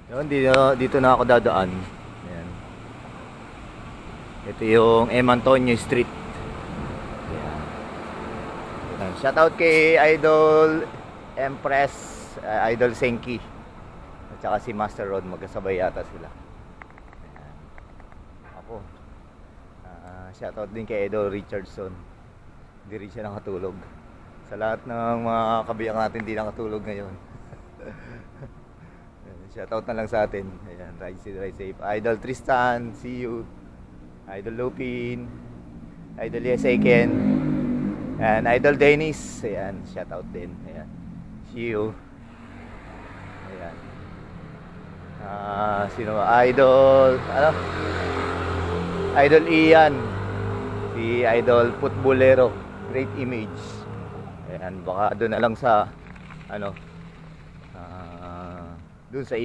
Yun, dito na ako dadaan. Ayan. Ito yung M. Antonio Street. Ayan. Ayan. Shoutout kay Idol Empress, Idol Senki. At saka si Master Rod, magkasabay yata sila. Ayan. Ako. Shoutout din kay Idol Richardson. Hindi rin siya nakatulog. Sa lahat ng mga kabiyak natin hindi nakatulog ngayon. Shoutout na lang sa atin. Ayan, ride safe. Idol Tristan, see you. Idol Lupin, Idol Yeseken, and Idol Dennis. Ayan, shoutout din. Ayan, see you. Ayan. Sino ba? Idol, ano? Idol Ian. Si Idol Footballero. Great image. Ayan, baka doon na lang sa, ano, doon sa